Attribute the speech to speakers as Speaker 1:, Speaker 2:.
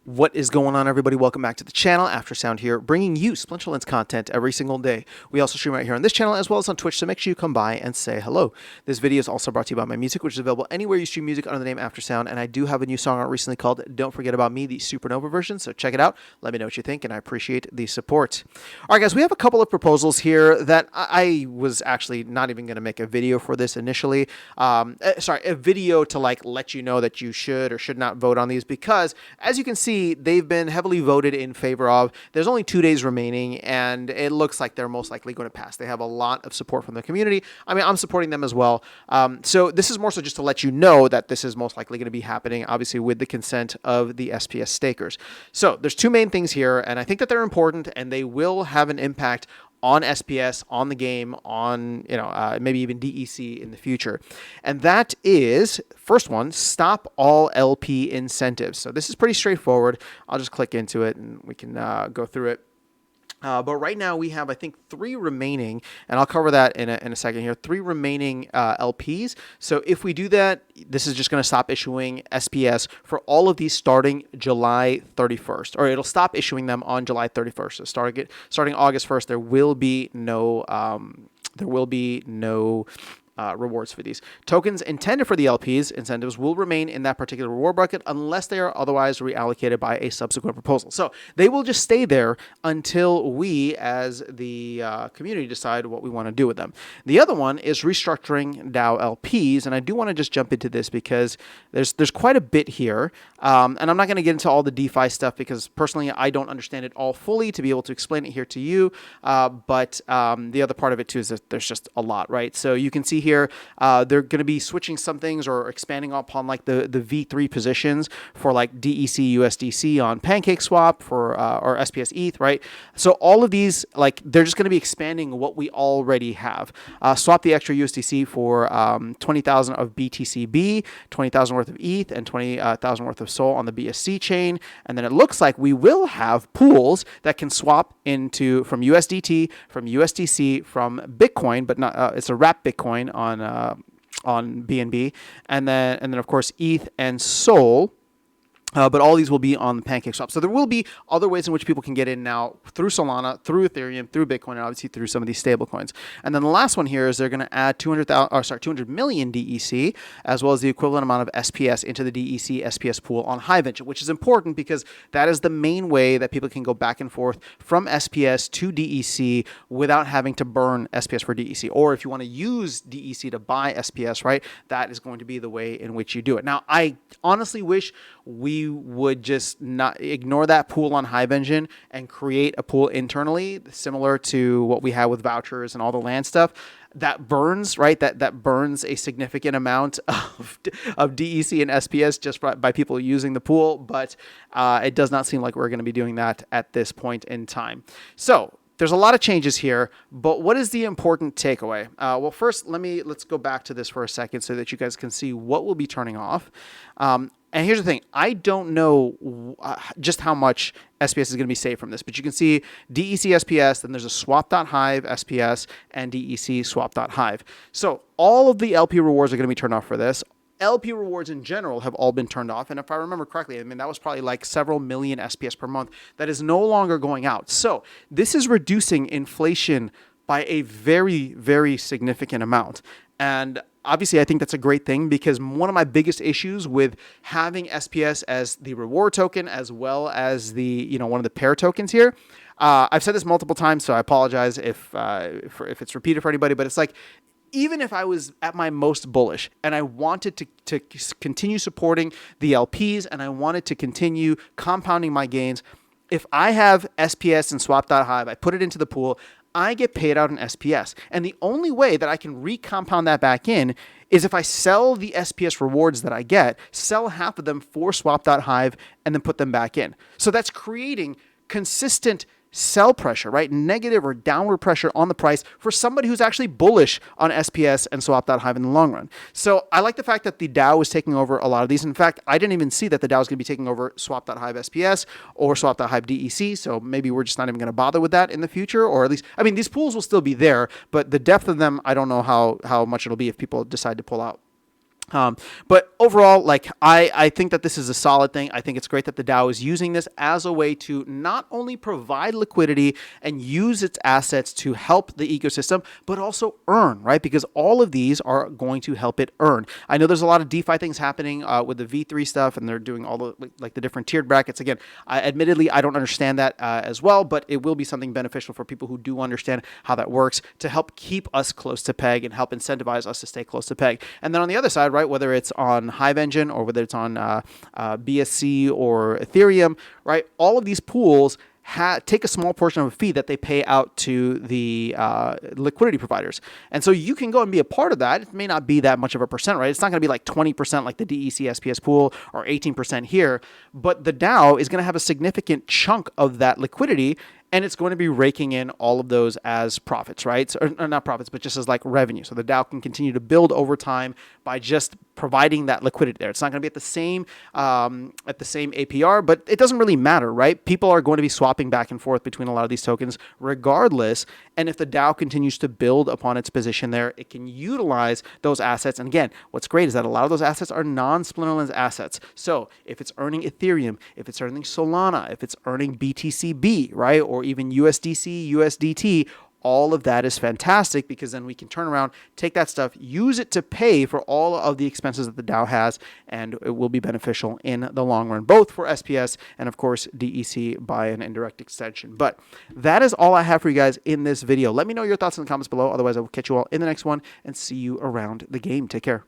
Speaker 1: What is going on, everybody? Welcome back to the channel. Aftersound here, bringing you Splinterlands content every single day. We also stream right here on this channel as well as on Twitch, so make sure you come by and say hello. This video is also brought to you by my music, which is available anywhere you stream music under the name Aftersound, and I do have a new song out recently called Don't Forget About Me, the Supernova version, so check it out. Let me know what you think, and I appreciate the support. All right, guys, we have a couple of proposals here that I was actually not even going to make a video for this initially. A video to let you know that you should or should not vote on these, because as you can see, they've been heavily voted in favor of. There's only 2 days remaining, and it looks like they're most likely going to pass. They have a lot of support from the community. I mean, I'm supporting them as well. So this is more so just to let you know that this is most likely going to be happening, obviously with the consent of the SPS stakers. So there's two main things here, and I think that they're important, and they will have an impact on SPS, on the game, on maybe even DEC in the future. And that is, first one, stop all LP incentives. So this is pretty straightforward. I'll just click into it and we can go through it. But right now we have, I think, 3 remaining, and I'll cover that in a second here, 3 remaining LPs. So if we do that, this is just going to stop issuing SPS for all of these starting July 31st, or it'll stop issuing them on July 31st. So starting August 1st, there will be no rewards for these. Tokens intended for the LPs incentives will remain in that particular reward bucket unless they are otherwise reallocated by a subsequent proposal. So they will just stay there until we, as the community, decide what we want to do with them. The other one is restructuring DAO LPs, and I do want to just jump into this because there's quite a bit here, and I'm not going to get into all the DeFi stuff because personally I don't understand it all fully to be able to explain it here to you, but the other part of it too is that there's just a lot, right? So you can see here, they're going to be switching some things or expanding upon the V3 positions for DEC USDC on PancakeSwap or SPS ETH, right? So all of these, they're just going to be expanding what we already have. Swap the extra USDC for 20,000 of BTCB, 20,000 worth of ETH, and 20,000 worth of SOL on the BSC chain. And then it looks like we will have pools that can swap from USDT, from USDC, from Bitcoin, but not it's a wrapped Bitcoin on BNB, and then of course ETH and SOL. But all these will be on the PancakeSwap. So there will be other ways in which people can get in now through Solana, through Ethereum, through Bitcoin, and obviously through some of these stable coins. And then the last one here is they're going to add 200 million DEC, as well as the equivalent amount of SPS into the DEC SPS pool on Hive Engine, which is important because that is the main way that people can go back and forth from SPS to DEC without having to burn SPS for DEC. Or if you want to use DEC to buy SPS, right, that is going to be the way in which you do it. Now, I honestly wish we would just not ignore that pool on Hive Engine and create a pool internally similar to what we have with vouchers and all the land stuff. That burns, right? That burns a significant amount of DEC and SPS just by people using the pool, but it does not seem like we're going to be doing that at this point in time. So there's a lot of changes here, but what is the important takeaway? Well, first, let's go back to this for a second so that you guys can see what will be turning off. And here's the thing. I don't know just how much SPS is going to be saved from this, but you can see DEC SPS, then there's a swap.hive SPS, and DEC swap.hive. So all of the LP rewards are going to be turned off for this. LP rewards in general have all been turned off. And if I remember correctly, I mean, that was probably several million SPS per month that is no longer going out. So this is reducing inflation by a very, very significant amount. And obviously, I think that's a great thing because one of my biggest issues with having SPS as the reward token as well as the, one of the pair tokens here, I've said this multiple times, so I apologize if it's repeated for anybody, but it's even if I was at my most bullish and I wanted to continue supporting the LPs and I wanted to continue compounding my gains, if I have SPS and swap.hive, I put it into the pool, I get paid out in SPS. And the only way that I can recompound that back in is if I sell the SPS rewards that I get, sell half of them for swap.hive, and then put them back in. So that's creating consistent sell pressure, right? Negative or downward pressure on the price for somebody who's actually bullish on SPS and swap.hive in the long run. So I like the fact that the DAO is taking over a lot of these. In fact, I didn't even see that the DAO is going to be taking over swap.hive SPS or swap.hive DEC. So maybe we're just not even going to bother with that in the future, or at least, I mean, these pools will still be there, but the depth of them, I don't know how much it'll be if people decide to pull out. But overall, like I think that this is a solid thing. I think it's great that the DAO is using this as a way to not only provide liquidity and use its assets to help the ecosystem, but also earn, right? Because all of these are going to help it earn. I know there's a lot of DeFi things happening with the V3 stuff, and they're doing all the like the different tiered brackets. Again, admittedly, I don't understand that as well, but it will be something beneficial for people who do understand how that works to help keep us close to peg and help incentivize us to stay close to peg. And then on the other side, right, whether it's on Hive Engine or whether it's on BSC or Ethereum, right, all of these pools take a small portion of a fee that they pay out to the liquidity providers. And so you can go and be a part of that. It may not be that much of a percent, right? It's not going to be like 20% like the DEC SPS pool or 18% here, but the DAO is going to have a significant chunk of that liquidity, and it's going to be raking in all of those as profits, right? So, or not profits, but just as like revenue. So the DAO can continue to build over time by just providing that liquidity there. It's not going to be at the same APR, but it doesn't really matter, right? People are going to be swapping back and forth between a lot of these tokens regardless. And if the DAO continues to build upon its position there, it can utilize those assets. And again, what's great is that a lot of those assets are non-Splinterlands assets. So if it's earning Ethereum, if it's earning Solana, if it's earning BTCB, right, or even USDC, USDT, all of that is fantastic because then we can turn around, take that stuff, use it to pay for all of the expenses that the DAO has, and it will be beneficial in the long run, both for SPS and, of course, DEC by an indirect extension. But that is all I have for you guys in this video. Let me know your thoughts in the comments below. Otherwise, I will catch you all in the next one and see you around the game. Take care.